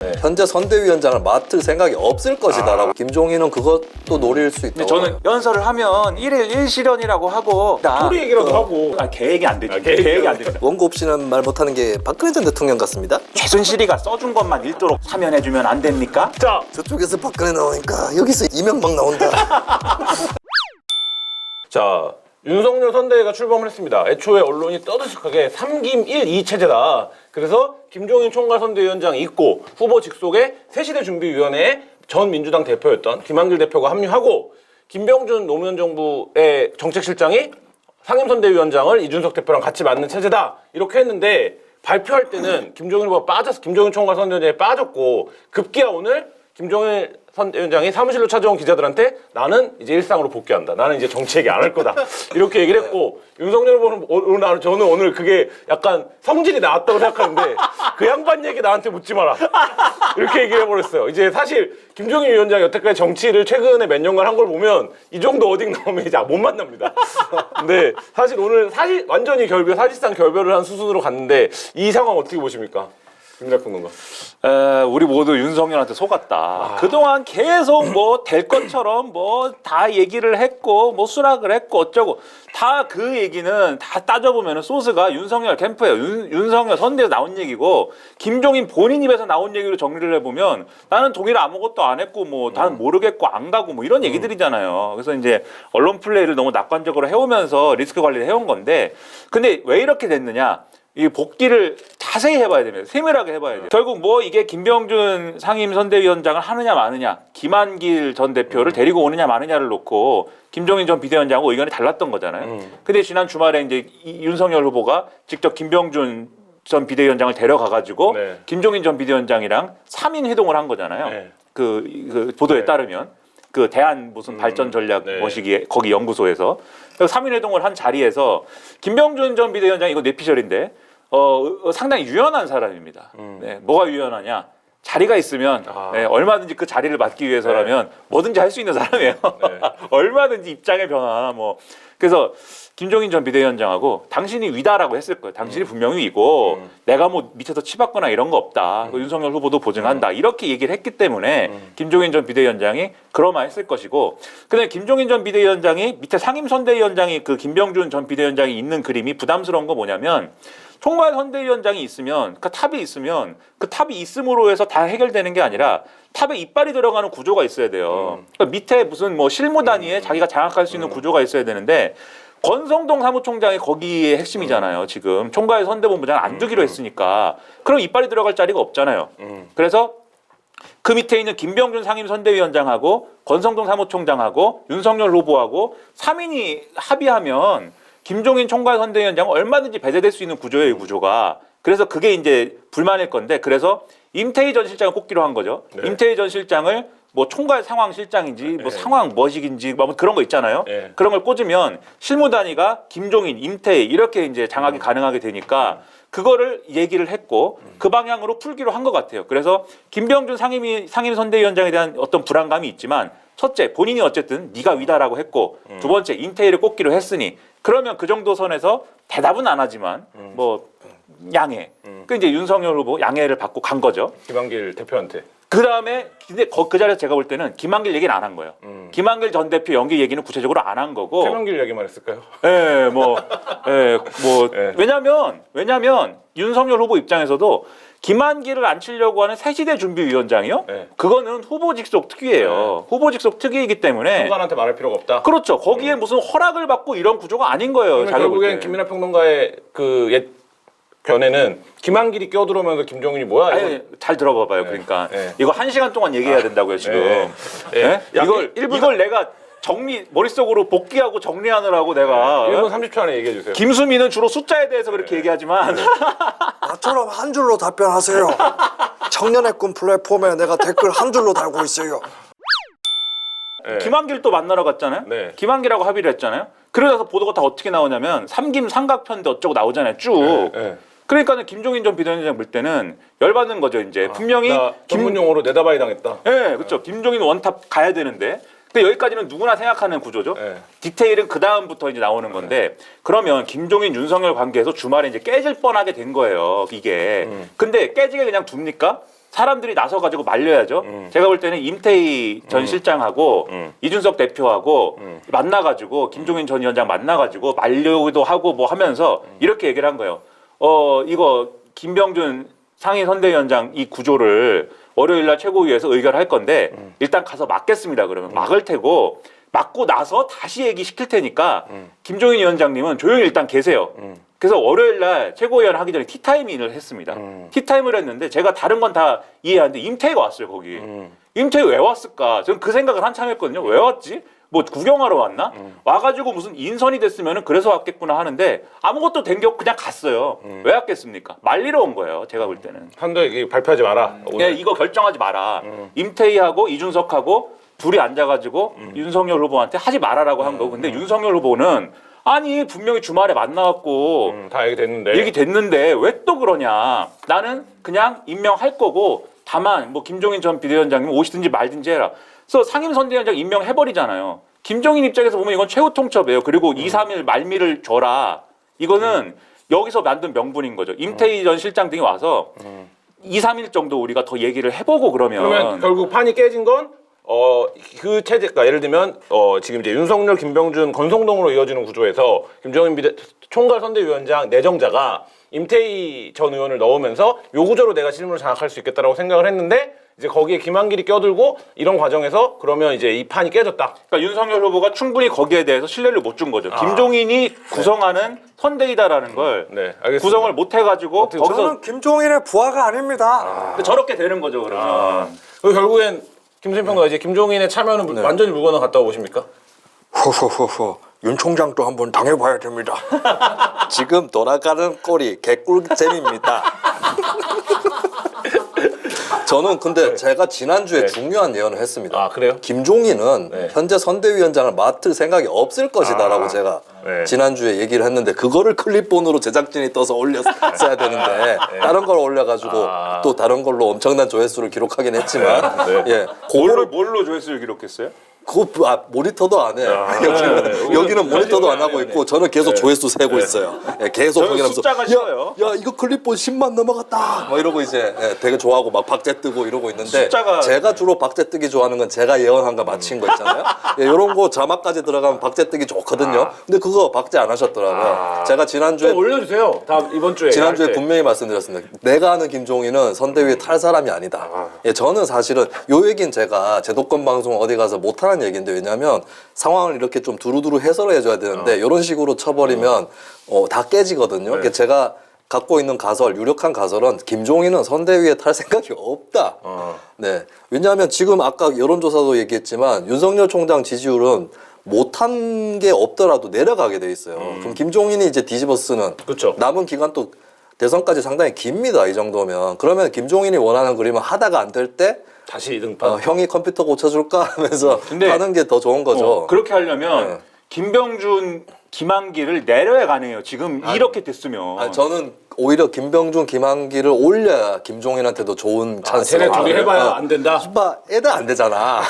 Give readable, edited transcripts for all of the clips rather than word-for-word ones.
네. 현재 선대위원장을 맡을 생각이 없을 것이다라고. 김종인은 그것도 노릴 수 있다고. 근데 저는 연설을 하면 1일 1실현이라고 하고 소리 얘기라도 하고. 계획이 안 되죠. 계획이 안 됩니다. 원고 없이는 말 못하는 게 박근혜 전 대통령 같습니다. 최순실이가 써준 것만 읽도록 사면해주면 안 됩니까? 자, 저쪽에서 박근혜 나오니까 여기서 이명박 나온다. 자, 윤석열 선대위가 출범을 했습니다. 애초에 언론이 떠들썩하게 3김 1이 체제다. 그래서 김종인 총괄 선대위원장이 있고 후보 직속에 새시대 준비위원회에 전 민주당 대표였던 김한길 대표가 합류하고 김병준 노무현 정부의 정책실장이 상임선대위원장을 이준석 대표랑 같이 맡는 체제다. 이렇게 했는데 발표할 때는 김종인 후보가 빠져서 김종인 총괄 선대위원장이 빠졌고 급기야 오늘 김종인 선대위원장이 사무실로 찾아온 기자들한테 나는 이제 일상으로 복귀한다. 나는 이제 정치 얘기 안 할 거다. 이렇게 얘기를 했고 윤석열 후보는 저는 오늘 그게 약간 성질이 나왔다고 생각하는데 그 양반 얘기 나한테 묻지 마라. 이렇게 얘기를 해버렸어요. 이제 사실 김종인 위원장이 여태까지 정치를 최근에 몇 년간 한 걸 보면 이 정도 어딩 나오면 이제 못 만납니다. 근데 사실 오늘 완전히 사실상 결별을 한 수순으로 갔는데 이 상황 어떻게 보십니까? 김민하 평론가. 우리 모두 윤석열한테 속았다. 그동안 계속 뭐 될 것처럼 뭐 다 얘기를 했고 뭐 수락을 했고 어쩌고 다 그 얘기는 다 따져보면 소스가 윤석열 캠프예요. 윤석열 선대에서 나온 얘기고 김종인 본인 입에서 나온 얘기로 정리를 해보면 나는 동의를 아무것도 안 했고 뭐 나는 모르겠고 안 가고 뭐 이런 얘기들이잖아요. 그래서 이제 언론 플레이를 너무 낙관적으로 해오면서 리스크 관리를 해온 건데 근데 왜 이렇게 됐느냐? 이 복귀를 자세히 해봐야 됩니다. 세밀하게 해봐야 돼요. 결국 뭐 이게 김병준 상임선대위원장을 하느냐 마느냐, 김한길 전 대표를 데리고 오느냐 마느냐를 놓고 김종인 전 비대위원장하고 의견이 달랐던 거잖아요. 근데 지난 주말에 이제 윤석열 후보가 직접 김병준 전 비대위원장을 데려가가지고 네. 김종인 전 비대위원장이랑 3인 회동을 한 거잖아요. 네. 그 보도에 따르면. 그 대한 무슨 발전 전략 네. 뭐시기에 거기 연구소에서 3인 회동을 한 자리에서 김병준 전 비대위원장 이거 뇌피셜인데 상당히 유연한 사람입니다. 네, 뭐가 유연하냐? 자리가 있으면 네, 얼마든지 그 자리를 맡기 위해서라면 뭐든지 할 수 있는 사람이에요. 얼마든지 입장의 변화 뭐 그래서 김종인 전 비대위원장하고 당신이 위다라고 했을 거예요. 당신이 분명히 위고 내가 뭐 밑에서 치받거나 이런 거 없다. 윤석열 후보도 보증한다. 이렇게 얘기를 했기 때문에 김종인 전 비대위원장이 그러마했을 것이고 근데 김종인 전 비대위원장이 밑에 상임선대위원장이 그 김병준 전 비대위원장이 있는 그림이 부담스러운 거 뭐냐면 총괄 선대위원장이 있으면 그 탑이 있으면 그 탑이 있음으로 해서 다 해결되는 게 아니라 탑에 이빨이 들어가는 구조가 있어야 돼요. 그러니까 밑에 무슨 뭐 실무 단위에 자기가 장악할 수 있는 구조가 있어야 되는데 권성동 사무총장이 거기에 핵심이잖아요. 지금 총괄 선대본부장 안 두기로 했으니까 그럼 이빨이 들어갈 자리가 없잖아요. 그래서 그 밑에 있는 김병준 상임선대위원장하고 권성동 사무총장하고 윤석열 후보하고 3인이 합의하면 김종인 총괄 선대위원장은 얼마든지 배제될 수 있는 구조예요, 이 구조가. 그래서 그게 이제 불만일 건데, 그래서 임태희 전 실장을 꼽기로 한 거죠. 네. 임태희 전 실장을 뭐 총괄 상황실장인지 뭐 상황 뭐식인지 뭐 그런 거 있잖아요. 네. 그런 걸 꽂으면 실무 단위가 김종인, 임태희 이렇게 이제 장악이 가능하게 되니까 그거를 얘기를 했고 그 방향으로 풀기로 한 것 같아요. 그래서 김병준 상임선대위원장에 대한 어떤 불안감이 있지만 첫째, 본인이 어쨌든 네가 위다라고 했고 두 번째, 임태희를 꼽기로 했으니 그러면 그 정도 선에서 대답은 안 하지만 뭐 양해. 그 이제 윤석열 후보 양해를 받고 간 거죠. 김한길 대표한테. 그 다음에 근데 그 자리에서 제가 볼 때는 김한길 얘기는 안 한 거예요. 김한길 전 대표 연기 얘기는 구체적으로 안 한 거고. 김한길 얘기만 했을까요? 예, 뭐 예. 왜냐면 윤석열 후보 입장에서도 김한길을 안 치려고 하는 새시대 준비위원장이요. 네. 그거는 후보 직속 특위예요. 후보 직속 특위이기 때문에. 장관한테 말할 필요가 없다. 그렇죠. 거기에 무슨 허락을 받고 이런 구조가 아닌 거예요. 자기가 볼 결국엔 때. 김민하 평론가의 그 옛 견해는 김한길이 껴들어오면서 김종인이 뭐야? 아니, 잘 들어봐봐요. 그러니까 네. 이거 1시간 동안 얘기해야 된다고요 지금. 네. 네? 야, 이걸 내가 머릿속으로 복귀하고 정리하느라고 내가 1분 30초 안에 얘기해 주세요. 김수민은 주로 숫자에 대해서 그렇게 얘기하지만 나처럼 한 줄로 답변하세요. 청년의 꿈 플랫폼에 내가 댓글 한 줄로 달고 있어요. 네. 김한길 또 만나러 갔잖아요. 네. 김한길하고 합의를 했잖아요. 그래서 보도가 다 어떻게 나오냐면 삼김 삼각편대 어쩌고 나오잖아요. 쭉. 네. 그러니까는 김종인 전 비대위원장 볼 때는 열받는 거죠. 이제 분명히 나 전문 용어로 내다바이 당했다. 네, 그렇죠. 김종인 원탑 가야 되는데 근데 여기까지는 누구나 생각하는 구조죠. 네. 디테일은 그 다음부터 이제 나오는 건데 그러면 김종인 윤석열 관계에서 주말에 이제 깨질 뻔하게 된 거예요. 이게. 근데 깨지게 그냥 둡니까? 사람들이 나서 가지고 말려야죠. 제가 볼 때는 임태희 전 실장하고 이준석 대표하고 만나가지고 김종인 전 위원장 만나가지고 말려도 하고 뭐 하면서 이렇게 얘기를 한 거예요. 이거 김병준 상임 선대위원장 이 구조를 월요일날 최고위에서 의결할 건데 일단 가서 막겠습니다. 그러면 막을 테고 막고 나서 다시 얘기시킬 테니까 김종인 위원장님은 조용히 일단 계세요. 그래서 월요일날 최고위원 하기 전에 티타임을 했습니다. 티타임을 했는데 제가 다른 건 다 이해하는데 임태희가 왔어요 거기. 임태희 왜 왔을까? 저는 그 생각을 한참 했거든요. 왜 왔지? 뭐 구경하러 왔나? 와가지고 무슨 인선이 됐으면 그래서 왔겠구나 하는데 아무것도 된 게 없고 그냥 갔어요. 왜 왔겠습니까? 말리러 온 거예요. 제가 볼 때는. 선대위 발표하지 마라. 오늘. 네, 이거 결정하지 마라. 임태희하고 이준석하고 둘이 앉아가지고 윤석열 후보한테 하지 말아라고 한 거고. 근데 윤석열 후보는 아니 분명히 주말에 만나갖고 다 얘기됐는데. 얘기됐는데 왜 또 그러냐. 나는 그냥 임명할 거고 다만 뭐 김종인 전 비대위원장님 오시든지 말든지 해라. 그래서 상임선대위원장 임명해버리잖아요. 김종인 입장에서 보면 이건 최후 통첩이에요. 그리고 2, 3일 말미를 줘라. 이거는 여기서 만든 명분인 거죠. 임태희 전 실장 등이 와서 2, 3일 정도 우리가 더 얘기를 해보고 그러면 결국 판이 깨진 건 그 체제가 예를 들면 지금 이제 윤석열, 김병준, 권성동으로 이어지는 구조에서 김종인 총괄 선대위원장 내정자가 임태희 전 의원을 넣으면서 요 구조로 내가 실무를 장악할 수 있겠다라고 생각을 했는데 이제 거기에 김한길이 껴들고 이런 과정에서 그러면 이제 이 판이 깨졌다. 그러니까 윤석열 후보가 충분히 거기에 대해서 신뢰를 못 준 거죠. 김종인이 구성하는 선대위다라는 걸 네, 알겠습니다. 구성을 못 해가지고 거기서 저는 김종인의 부하가 아닙니다. 저렇게 되는 거죠. 그러면. 그리고 결국엔 김수민 평론가 이제 김종인의 참여는 완전히 물건을 갖다 보십니까? 허허허허. 윤 총장도 한번 당해봐야 됩니다. 지금 돌아가는 꼴이 개꿀잼입니다. 저는 근데 제가 지난주에 중요한 예언을 했습니다. 아, 그래요? 김종인은 현재 선대위원장을 맡을 생각이 없을 것이다라고 제가 지난주에 얘기를 했는데 그거를 클립본으로 제작진이 떠서 올렸어야 되는데 다른 걸 올려가지고 또 다른 걸로 엄청난 조회수를 기록하긴 했지만 예, 그거를 뭘로 조회수를 기록했어요? 그거 모니터도 안 해. 여기는 모니터도 안 하고 있고 저는 계속 조회수 세고 있어요. 예, 계속 저는 확인하면서 숫자가 싫어요. 야 이거 클립본 10만 넘어갔다. 막 이러고 이제 되게 좋아하고 막 박제 뜨고 이러고 있는데 숫자가- 제가 주로 박제 뜨기 좋아하는 건 제가 예언한 거 맞힌 거 있잖아요. 이런 거 자막까지 들어가면 박제 뜨기 좋거든요. 근데 그거 박제 안 하셨더라고요. 제가 지난주에 좀 올려주세요. 다음 이번 주에. 지난주에 할 때. 분명히 말씀드렸습니다. 내가 아는 김종인은 선대위에 탈 사람이 아니다. 예, 저는 사실은 요 얘기는 제가 제도권 방송 어디 가서 못하는 얘기인데 왜냐하면 상황을 이렇게 좀 두루두루 해설을 해줘야 되는데 이런 식으로 쳐버리면 다 깨지거든요. 그러니까 제가 갖고 있는 가설, 유력한 가설은 김종인은 선대위에 탈 생각이 없다. 네, 왜냐하면 지금 아까 여론조사도 얘기했지만 윤석열 총장 지지율은 못한 게 없더라도 내려가게 돼 있어요. 그럼 김종인이 이제 뒤집어 쓰는 그쵸. 남은 기간 또 대선까지 상당히 깁니다. 이 정도면. 그러면 김종인이 원하는 그림을 하다가 안 될 때 다시 등판. 형이 컴퓨터 고쳐줄까 하면서 근데- 하는 게 더 좋은 거죠. 그렇게 하려면 네. 김병준, 김한길을 내려야 가능해요. 지금 이렇게 됐으면. 저는 오히려 김병준, 김한길을 올려야 김종인한테도 좋은 찬스가 쟤네 둘이 와요. 해봐야 안 된다. 애들 안 되잖아.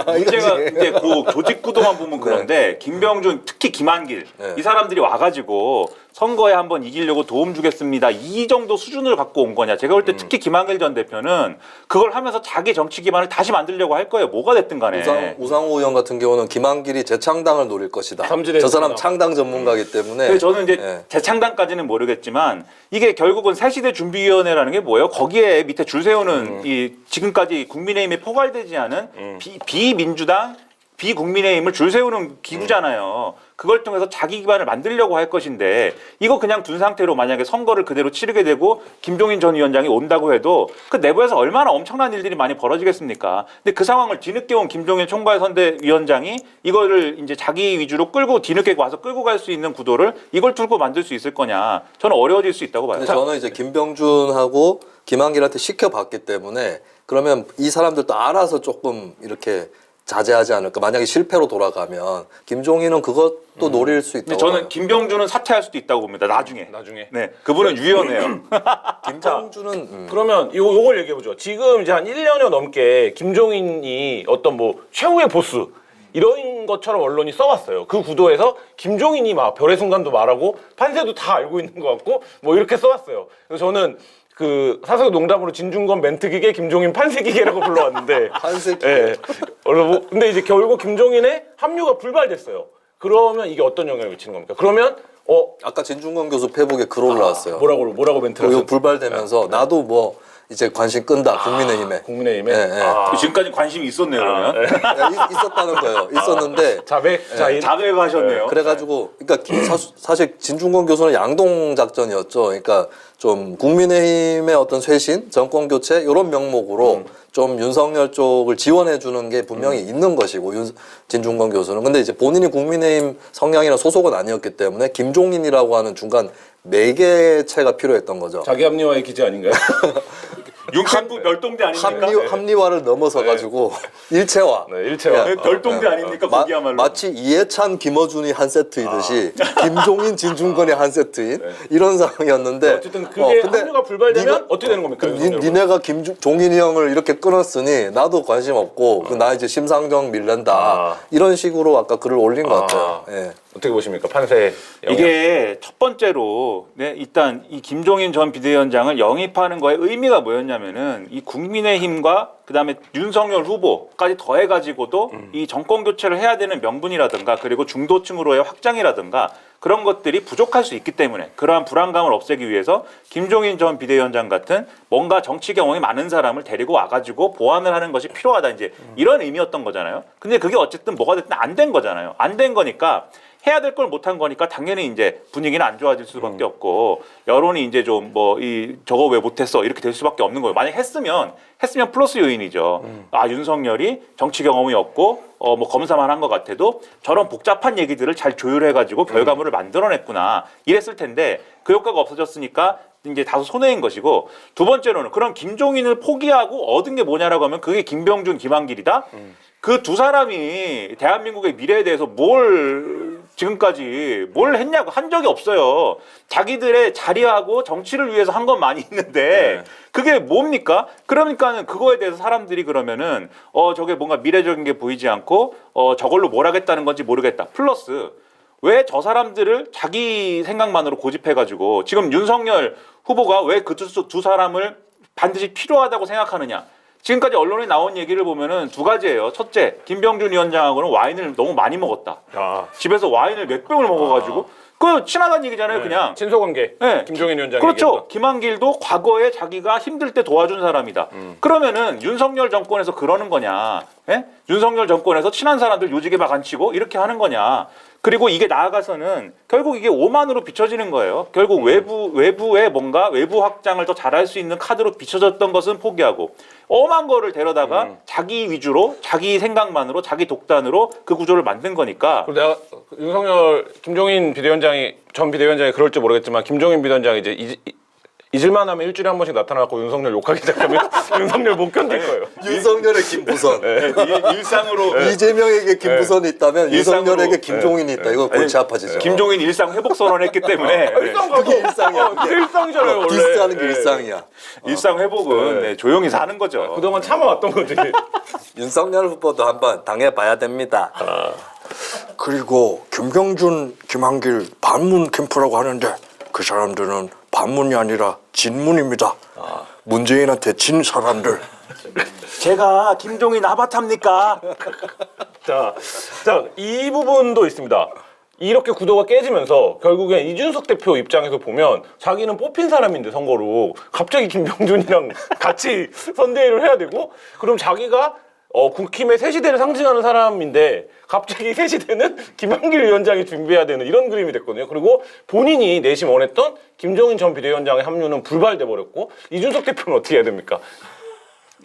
문제가 이거지. 이제 그 조직 구도만 보면 그런데 김병준 특히 김한길 네. 이 사람들이 와가지고 선거에 한번 이기려고 도움 주겠습니다. 이 정도 수준을 갖고 온 거냐. 제가 볼 때 특히 김한길 전 대표는 그걸 하면서 자기 정치 기반을 다시 만들려고 할 거예요. 뭐가 됐든 간에. 우상호 의원 같은 경우는 김한길이 재창당을 노릴 것이다. 삼질의 저 사람 창당. 창당 전문가이기 때문에. 그래서 저는 이제 예. 재창당까지는 모르겠지만 이게 결국은 새시대 준비위원회라는 게 뭐예요? 거기에 밑에 줄 세우는 이 지금까지 국민의힘에 포괄되지 않은 비민주당, 비국민의힘을 줄 세우는 기구잖아요. 그걸 통해서 자기 기반을 만들려고 할 것인데 이거 그냥 둔 상태로 만약에 선거를 그대로 치르게 되고 김종인 전 위원장이 온다고 해도 그 내부에서 얼마나 엄청난 일들이 많이 벌어지겠습니까? 근데 그 상황을 뒤늦게 온 김종인 총괄선대위원장이 이거를 이제 자기 위주로 끌고 뒤늦게 와서 끌고 갈 수 있는 구도를 이걸 뚫고 만들 수 있을 거냐? 저는 어려워질 수 있다고 봐요. 근데 저는 이제 김병준하고 김한길한테 시켜봤기 때문에 그러면 이 사람들도 알아서 조금 이렇게 자제하지 않을까. 만약에 실패로 돌아가면 김종인은 그것도 노릴 수 근데 있다고 저는 봐요. 김병준은 사퇴할 수도 있다고 봅니다. 나중에. 네, 그분은 유연해요. 김병준은 그러면 요걸 얘기해 보죠. 지금 이제 한 1년여 넘게 김종인이 어떤 뭐 최후의 보스 이런 것처럼 언론이 써왔어요. 그 구도에서 김종인이 막 별의 순간도 말하고 판세도 다 알고 있는 것 같고 뭐 이렇게 써왔어요. 그래서 저는 그 사설 농담으로 진중권 멘트기계 김종인 판세기계라고 불러왔는데 판세기계. 예. 근데 이제 결국 김종인의 합류가 불발됐어요. 그러면 이게 어떤 영향을 미치는 겁니까? 그러면 아까 진중권 교수 페북에 글 올라왔어요. 뭐라고 멘트를 이거 하셨- 불발되면서 나도 뭐 이제 관심 끈다 국민의힘에. 국민의힘에 예, 예. 지금까지 관심이 있었네요. 그러면 예, 있었다는 거예요. 있었는데 자백 자백하셨네요. 그래가지고 그러니까 사실 진중권 교수는 양동 작전이었죠. 그러니까 좀 국민의힘의 어떤 쇄신, 정권 교체 이런 명목으로 좀 윤석열 쪽을 지원해 주는 게 분명히 있는 것이고 진중권 교수는 근데 이제 본인이 국민의힘 성향이나 소속은 아니었기 때문에 김종인이라고 하는 중간 매개체가 필요했던 거죠. 자기 합리화의 기제 아닌가요? 윤캠프 별동대 아닙니까? 합리화를 넘어서 가지고 일체화. 네, 일체화. 네, 별동대 아닙니까? 거기야말로. 마치 이해찬, 김어준이 한 세트이듯이 김종인, 진중권이 한 세트인 이런 상황이었는데 어쨌든 그게 근데 합류가 불발되면 네가- 어떻게 되는 겁니까? 니네가 김종인이 형을 이렇게 끊었으니 나도 관심 없고 나 이제 심상정 밀란다 이런 식으로 아까 글을 올린 것 같아요. 예. 어떻게 보십니까? 판세 영향. 이게 첫 번째로 일단 이 김종인 전 비대위원장을 영입하는 거의 의미가 뭐였냐면은 이 국민의힘과 그다음에 윤석열 후보까지 더해가지고도 이 정권 교체를 해야 되는 명분이라든가 그리고 중도층으로의 확장이라든가 그런 것들이 부족할 수 있기 때문에 그러한 불안감을 없애기 위해서 김종인 전 비대위원장 같은 뭔가 정치 경험이 많은 사람을 데리고 와가지고 보완을 하는 것이 필요하다 이제 이런 의미였던 거잖아요. 근데 그게 어쨌든 뭐가 됐든 안 된 거잖아요. 안 된 거니까 해야 될 걸 못한 거니까 당연히 이제 분위기는 안 좋아질 수밖에 없고 여론이 이제 좀 뭐 이 저거 왜 못했어 이렇게 될 수밖에 없는 거예요. 만약 했으면 플러스 요인이죠. 아 윤석열이 정치 경험이 없고 뭐 검사만 한 것 같아도 저런 복잡한 얘기들을 잘 조율해가지고 결과물을 만들어냈구나 이랬을 텐데 그 효과가 없어졌으니까 이제 다소 손해인 것이고 두 번째로는 그럼 김종인을 포기하고 얻은 게 뭐냐라고 하면 그게 김병준, 김한길이다. 그 두 사람이 대한민국의 미래에 대해서 지금까지 뭘 했냐고 한 적이 없어요. 자기들의 자리하고 정치를 위해서 한 건 많이 있는데 그게 뭡니까? 그러니까는 그거에 대해서 사람들이 그러면은 저게 뭔가 미래적인 게 보이지 않고 저걸로 뭘 하겠다는 건지 모르겠다. 플러스 왜 저 사람들을 자기 생각만으로 고집해가지고 지금 윤석열 후보가 왜 그 두 사람을 반드시 필요하다고 생각하느냐? 지금까지 언론에 나온 얘기를 보면은 두 가지예요. 첫째, 김병준 위원장하고는 와인을 너무 많이 먹었다. 집에서 와인을 몇 병을 먹어가지고 그 친하다는 얘기잖아요, 그냥. 친소관계. 네. 김종인 위원장이 그렇죠. 얘기했던. 김한길도 과거에 자기가 힘들 때 도와준 사람이다. 그러면은 윤석열 정권에서 그러는 거냐? 예? 윤석열 정권에서 친한 사람들 요직에 막 앉히고 이렇게 하는 거냐? 그리고 이게 나아가서는 결국 이게 오만으로 비춰지는 거예요. 결국 외부의 뭔가 외부 확장을 더 잘할 수 있는 카드로 비춰졌던 것은 포기하고 엄한 거를 데려다가 자기 위주로 자기 생각만으로 자기 독단으로 그 구조를 만든 거니까. 그리고 내가 윤석열 김종인 전 비대위원장이 그럴지 모르겠지만 김종인 비대위원장이 이제 잊을만 하면 일주일에 한 번씩 나타나고 윤석열 욕하기 시작하면 윤석열 못 견딜 거예요. 윤석열의 김부선, 일상으로 이재명에게 김부선이 있다면 일상으로, 윤석열에게 김종인이 있다. 이거 골치 아파지죠. 김종인 일상 회복 선언했기 때문에 그게 일상이야. 그게 일상이잖아요, 원래. 디스하는 게 일상이야. 일상 회복은 조용히 사는 거죠. 그동안 참아왔던 거지. 윤석열 후보도 한번 당해봐야 됩니다. 그리고 김병준, 김한길 반문 캠프라고 하는데 그 사람들은 반문이 아니라 진문입니다. 문재인한테 진 사람들. 제가 김종인 아바타입니까? 자, 이 부분도 있습니다. 이렇게 구도가 깨지면서 결국엔 이준석 대표 입장에서 보면 자기는 뽑힌 사람인데 선거로 갑자기 김병준이랑 같이 선대위를 해야 되고 그럼 자기가 국힘의 새 시대를 상징하는 사람인데 갑자기 새 시대는 김한길 위원장이 준비해야 되는 이런 그림이 됐거든요. 그리고 본인이 내심 원했던 김종인 전 비대위원장의 합류는 불발돼 버렸고 이준석 대표는 어떻게 해야 됩니까?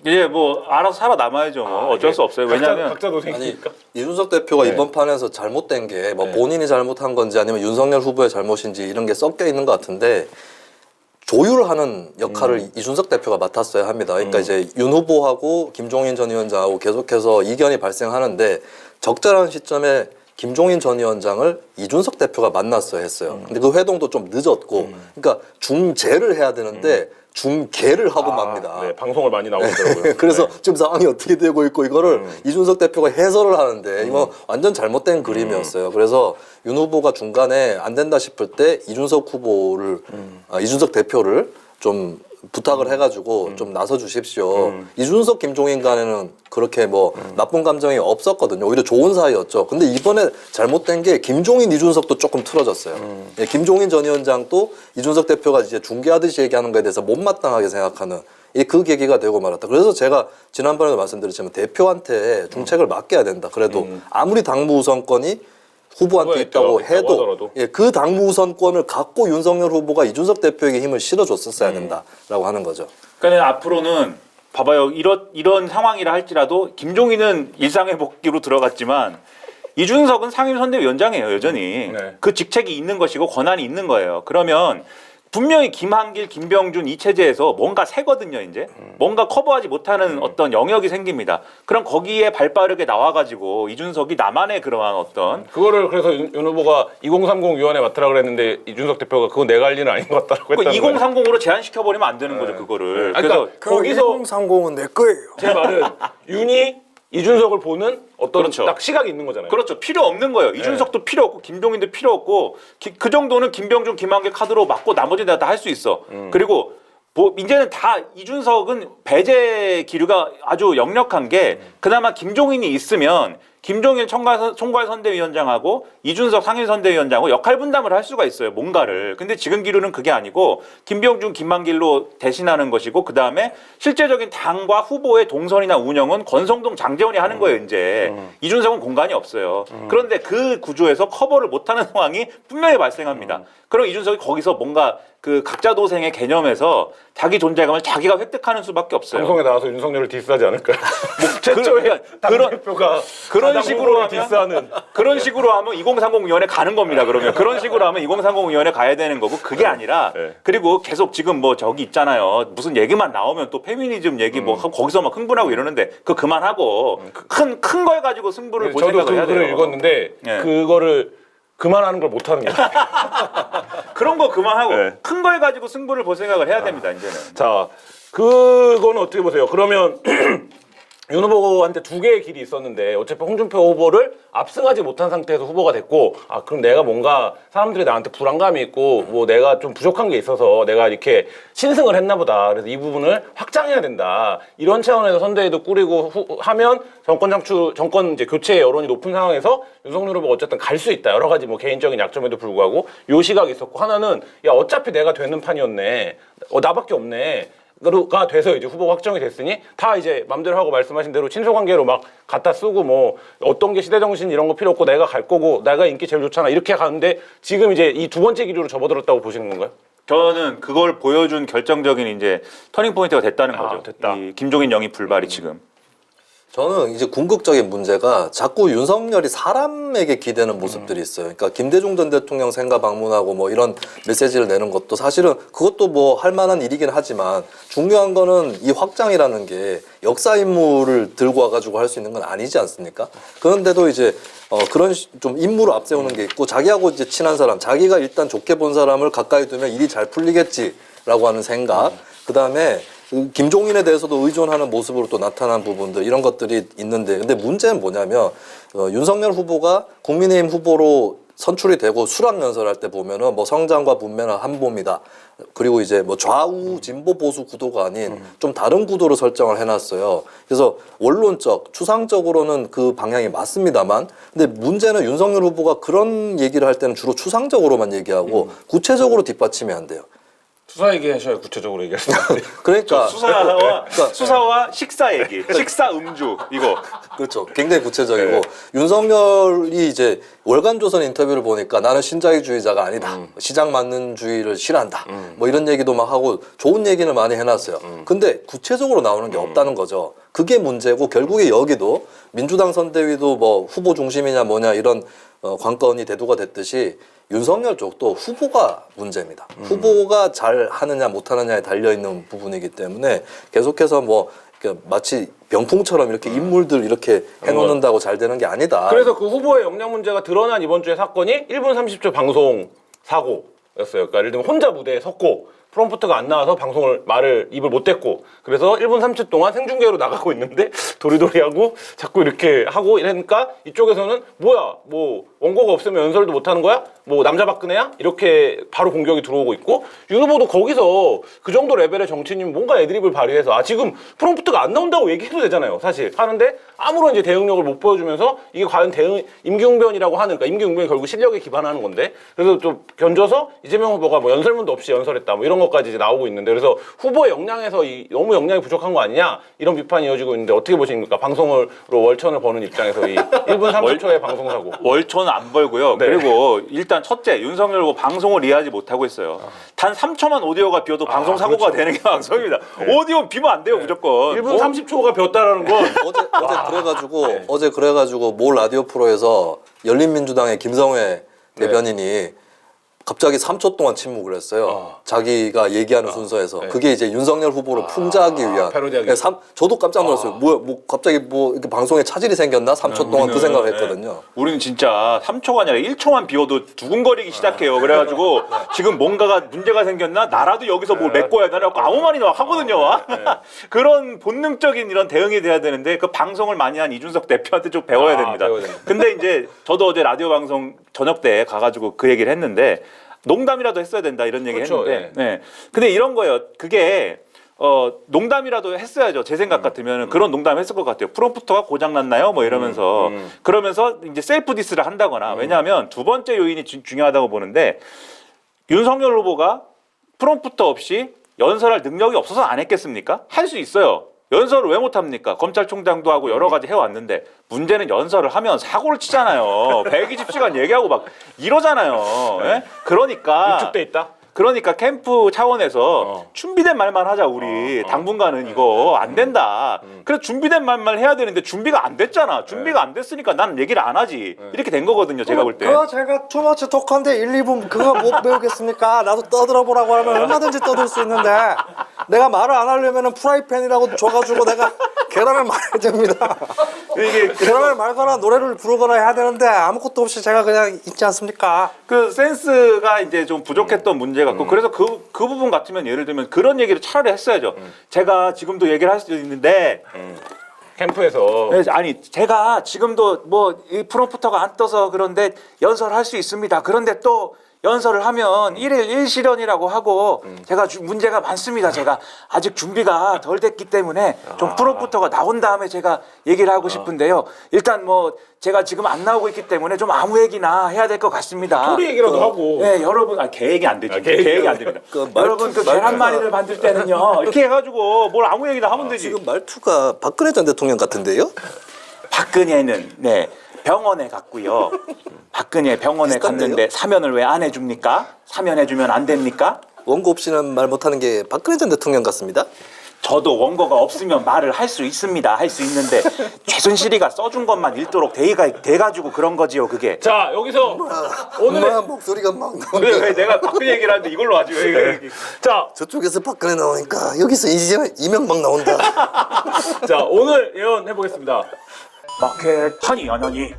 이제 뭐 알아서 살아남아야죠. 뭐 어쩔 수 없어요. 왜냐하면 각자 아니 도생이니까. 이준석 대표가 이번 판에서 잘못된 게 뭐 본인이 잘못한 건지 아니면 윤석열 후보의 잘못인지 이런 게 섞여 있는 것 같은데 조율하는 역할을 이준석 대표가 맡았어야 합니다. 그러니까 이제 윤 후보하고 김종인 전 위원장하고 계속해서 이견이 발생하는데 적절한 시점에 김종인 전 위원장을 이준석 대표가 만났어야 했어요. 근데 그 회동도 좀 늦었고, 그러니까 중재를 해야 되는데 중개를 하고 맙니다. 네, 방송을 많이 나오더라고요. 그래서 네. 지금 상황이 어떻게 되고 있고 이거를 이준석 대표가 해설을 하는데 이거 완전 잘못된 그림이었어요. 그래서 윤 후보가 중간에 안 된다 싶을 때 이준석 후보를 이준석 대표를 좀 부탁을 해가지고 좀 나서 주십시오. 이준석 김종인 간에는 그렇게 뭐 나쁜 감정이 없었거든요. 오히려 좋은 사이였죠. 근데 이번에 잘못된 게 김종인 이준석도 조금 틀어졌어요. 예, 김종인 전 위원장도 이준석 대표가 이제 중계하듯이 얘기하는 거에 대해서 못마땅하게 생각하는 그 계기가 되고 말았다. 그래서 제가 지난번에도 말씀드렸지만 대표한테 중책을 맡겨야 된다. 그래도 아무리 당무 우선권이 후보한테 있다고 해도 하더라도. 예, 그 당무 우선권을 갖고 윤석열 후보가 이준석 대표에게 힘을 실어줬었어야 된다라고 하는 거죠. 그러니까 앞으로는 봐봐요. 이런 상황이라 할지라도 김종인은 일상회복기로 들어갔지만 이준석은 상임선대위원장이에요. 여전히. 네. 그 직책이 있는 것이고 권한이 있는 거예요. 그러면 분명히 김한길, 김병준 이 체제에서 뭔가 새거든요. 이제 뭔가 커버하지 못하는 어떤 영역이 생깁니다. 그럼 거기에 발빠르게 나와가지고 이준석이 나만의 그러한 어떤 그거를 그래서 윤 후보가 2030 위원회 맡으라 그랬는데 이준석 대표가 그건 내가 할 일은 아닌 것 같다라고 했다는 거예요. 2030으로 제한시켜버리면 안 되는 거죠. 그거를. 아니, 그러니까 거기서 1030은 내 거예요. 제 말은 윤이 이준석을 보는 어떤 그렇죠. 딱 시각이 있는 거잖아요. 그렇죠. 필요 없는 거예요. 이준석도 필요 없고 김종인도 필요 없고 그 정도는 김병준, 김한길 카드로 맞고 나머지는 다 할 수 있어. 그리고 뭐 이제는 다 이준석은 배제 기류가 아주 역력한 게 그나마 김종인이 있으면 김종인 총괄선대위원장하고 이준석 상임선대위원장하고 역할 분담을 할 수가 있어요. 뭔가를. 근데 지금 기류는 그게 아니고 김병준, 김만길로 대신하는 것이고 그다음에 실제적인 당과 후보의 동선이나 운영은 권성동, 장제원이 하는 거예요. 이제. 이준석은 공간이 없어요. 그런데 그 구조에서 커버를 못하는 상황이 분명히 발생합니다. 그럼 이준석이 거기서 뭔가 그 각자 도생의 개념에서 자기 존재감을 자기가 획득하는 수밖에 없어요. 방송에 나와서 윤석열을 디스하지 않을까요? 뭐 최초의 그러니까 당대표가 그런 식으로 하면 디스하는 그런 식으로 하면 2030 위원회 가는 겁니다. 그러면 그런 식으로 하면 2030 위원회 가야 되는 거고 그게 아니라 네. 그리고 계속 지금 뭐 저기 있잖아요. 무슨 얘기만 나오면 또 페미니즘 얘기 뭐 거기서 막 흥분하고 이러는데 그거 그만하고 큰 걸 가지고 승부를 볼 저도 그 생각을 해야 돼요. 글을 읽었는데 네. 그거를 그만하는 걸 못하는 게 그런 거 그만하고 네. 큰 걸 가지고 승부를 볼 생각을 해야 됩니다. 이제는. 자, 그거는 어떻게 보세요? 그러면 윤 후보한테 두 개의 길이 있었는데 어차피 홍준표 후보를 압승하지 못한 상태에서 후보가 됐고 아 그럼 내가 뭔가 사람들이 나한테 불안감이 있고 뭐 내가 좀 부족한 게 있어서 내가 이렇게 신승을 했나 보다. 그래서 이 부분을 확장해야 된다. 이런 차원에서 선대위도 꾸리고 하면 정권 이제 교체 여론이 높은 상황에서 윤석열 후보가 어쨌든 갈 수 있다. 여러 가지 뭐 개인적인 약점에도 불구하고 요 시각이 있었고 하나는 야 어차피 내가 되는 판이었네. 나밖에 없네. 가 돼서 이제 후보가 확정이 됐으니 다 이제 맘대로 하고 말씀하신 대로 친소관계로 막 갖다 쓰고 뭐 어떤 게 시대정신 이런 거 필요 없고 내가 갈 거고 내가 인기 제일 좋잖아 이렇게 가는데 지금 이제 이 두 번째 기류로 접어들었다고 보시는 건가요? 저는 그걸 보여준 결정적인 이제 터닝 포인트가 됐다는 거죠. 됐다. 이 김종인 영입 불발이 지금. 저는 이제 궁극적인 문제가 자꾸 윤석열이 사람에게 기대는 모습들이 있어요. 그러니까 김대중 전 대통령 생가 방문하고 뭐 이런 메시지를 내는 것도 사실은 그것도 뭐 할 만한 일이긴 하지만 중요한 거는 이 확장이라는 게 역사 인물을 들고 와가지고 할 수 있는 건 아니지 않습니까? 그런데도 이제 그런 좀 인물을 앞세우는 게 있고 자기하고 이제 친한 사람, 자기가 일단 좋게 본 사람을 가까이 두면 일이 잘 풀리겠지라고 하는 생각. 그 다음에 김종인에 대해서도 의존하는 모습으로 또 나타난 부분들 이런 것들이 있는데 근데 문제는 뭐냐면 윤석열 후보가 국민의힘 후보로 선출이 되고 수락연설할 때 보면은 뭐 성장과 분배는 한몸이다. 그리고 이제 뭐 좌우 진보 보수 구도가 아닌 좀 다른 구도로 설정을 해놨어요. 그래서 원론적, 추상적으로는 그 방향이 맞습니다만, 근데 문제는 윤석열 후보가 그런 얘기를 할 때는 주로 추상적으로만 얘기하고 구체적으로 뒷받침이 안 돼요. 수사 얘기하셔야 구체적으로 얘기하시는데 그러니까 수사와 식사 얘기, 식사 음주 이거. 그렇죠. 굉장히 구체적이고 윤석열이 이제 월간조선 인터뷰를 보니까 나는 신자유주의자가 아니다. 시장 맞는주의를 싫어한다. 뭐 이런 얘기도 막 하고 좋은 얘기는 많이 해놨어요. 근데 구체적으로 나오는 게 없다는 거죠. 그게 문제고 결국에 여기도 민주당 선대위도 뭐 후보 중심이냐 뭐냐 이런 관건이 대두가 됐듯이 윤석열 쪽도 후보가 문제입니다. 후보가 잘 하느냐 못하느냐에 달려있는 부분이기 때문에 계속해서 뭐 그러니까 마치 병풍처럼 이렇게 인물들 이렇게 해놓는다고 잘 되는 게 아니다. 그래서 그 후보의 역량 문제가 드러난 이번 주의 사건이 1분 30초 방송 사고였어요. 그러니까 예를 들면 혼자 무대에 섰고 프롬프트가 안 나와서 방송을 입을 못 댔고 그래서 1분 30초 동안 생중계로 나가고 있는데 도리도리하고 자꾸 이렇게 하고 이러니까 이쪽에서는 뭐야 뭐 원고가 없으면 연설도 못 하는 거야? 뭐 남자 박근혜야? 이렇게 바로 공격이 들어오고 있고 윤 후보도 거기서 그 정도 레벨의 정치인이면 뭔가 애드립을 발휘해서 지금 프롬프트가 안 나온다고 얘기해도 되잖아요 사실 하는데 아무런 이제 대응력을 못 보여주면서 이게 과연 임기응변이라고 하는 그러니까 임기응변이 결국 실력에 기반하는 건데 그래서 좀 견져서 이재명 후보가 뭐 연설문도 없이 연설했다 뭐 이런 것까지 이제 나오고 있는데 그래서 후보의 역량에서 너무 역량이 부족한 거 아니냐 이런 비판이 이어지고 있는데 어떻게 보십니까? 방송으로 월천을 버는 입장에서 이 1분 30초의 방송사고 월천은 안 벌고요. 네. 그리고 일단 첫째 윤석열 후보 방송을 이해하지 못하고 있어요. 단 3초만 오디오가 비어도 방송 사고가 되는 게 방송입니다. 오디오 비면 안 돼요 무조건. 1분 30초가 비었다라는 건 어제 그래가지고 모 라디오 프로에서 열린민주당의 김성회 대변인이 갑자기 3초 동안 침묵을 했어요. 자기가 얘기하는 순서에서. 그게 이제 윤석열 후보를 풍자하기 위한. 패러디하기 네, 저도 깜짝 놀랐어요. 뭐야, 갑자기 이렇게 방송에 차질이 생겼나? 3초 동안 그 생각을 했거든요. 우리는 진짜 3초가 아니라 1초만 비워도 두근거리기 시작해요. 그래가지고 지금 뭔가가 문제가 생겼나? 나라도 여기서 뭘 메꿔야 되나? 아무 말이나 하거든요. 그런 본능적인 이런 대응이 돼야 되는데 그 방송을 많이 한 이준석 대표한테 좀 배워야 됩니다. 배워야 됩니다. 근데 이제 저도 어제 라디오 방송 저녁 때 가가지고 그 얘기를 했는데 농담이라도 했어야 된다 이런 얘기 그렇죠, 했는데 네. 근데 이런 거예요. 그게 농담이라도 했어야죠. 제 생각 같으면 그런 농담 했을 것 같아요. 프롬프터가 고장났나요? 뭐 이러면서 그러면서 이제 셀프 디스를 한다거나 왜냐하면 두 번째 요인이 중요하다고 보는데 윤석열 후보가 프롬프터 없이 연설할 능력이 없어서 안 했겠습니까? 할 수 있어요. 연설을 왜 못합니까? 검찰총장도 하고 여러 가지 해왔는데 문제는 연설을 하면 사고를 치잖아요. 120시간 얘기하고 막 이러잖아요. 예? 그러니까 위축돼 있다. 그러니까 캠프 차원에서 준비된 말만 하자 우리 당분간은 이거 안 된다. 그래서 준비된 말만 해야 되는데 준비가 안 됐잖아. 준비가 안 됐으니까 난 얘기를 안 하지. 이렇게 된 거거든요. 제가 볼 때. 그거 제가 투머치 토크인데 1, 2분 그거 못 배우겠습니까? 나도 떠들어 보라고 하면 얼마든지 떠들 수 있는데 내가 말을 안 하려면 프라이팬이라고 줘가지고 내가 계란을 말해야 됩니다. 이게 계란을 말거나 노래를 부르거나 해야 되는데 아무것도 없이 제가 그냥 있지 않습니까? 그 센스가 이제 좀 부족했던 문제 같고 그래서 그 부분 같으면 예를 들면 그런 얘기를 차라리 했어야죠. 제가 지금도 얘기를 할 수 있는데 캠프에서 아니 제가 지금도 뭐 이 프롬프터가 안 떠서 그런데 연설할 수 있습니다. 그런데 또 연설을 하면 1일 1실현이라고 하고 제가 문제가 많습니다. 제가 아직 준비가 덜 됐기 때문에 좀 프롬프터가 나온 다음에 제가 얘기를 하고 싶은데요. 일단 뭐 제가 지금 안 나오고 있기 때문에 좀 아무 얘기나 해야 될 것 같습니다. 소리 얘기라도 하고 네, 여러분, 계획이 안 되지. 계획이 안 됩니다. 여러분, 그 계란말이를 만들 때는요, 이렇게 해가지고 뭘 아무 얘기나 하면 되지. 지금 말투가 박근혜 전 대통령 같은데요? 박근혜는, 네, 병원에 갔고요. 박근혜 병원에 비슷한데요? 갔는데 사면을 왜 안 해줍니까? 사면해주면 안 됩니까? 원고 없이는 말 못하는 게 박근혜 전 대통령 같습니다. 저도 원고가 없으면 말을 할 수 있습니다. 할 수 있는데 최순실이가 써준 것만 읽도록 돼가지고 그런 거지요, 그게. 자 여기서 오늘의 엄마 목소리가 막 왜 나오는데 내가 박근혜 얘기를 하는데 이걸로 하지? 왜? 자 저쪽에서 박근혜 나오니까 여기서 이명박 나온다. 자 오늘 예언해 보겠습니다. 마켓하니 아니.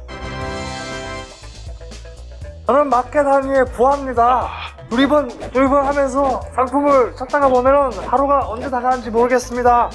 저는 마켓 한위의 부하입니다. 두리번 하면서 상품을 찾다가 보면은 하루가 언제 다 가는지 모르겠습니다.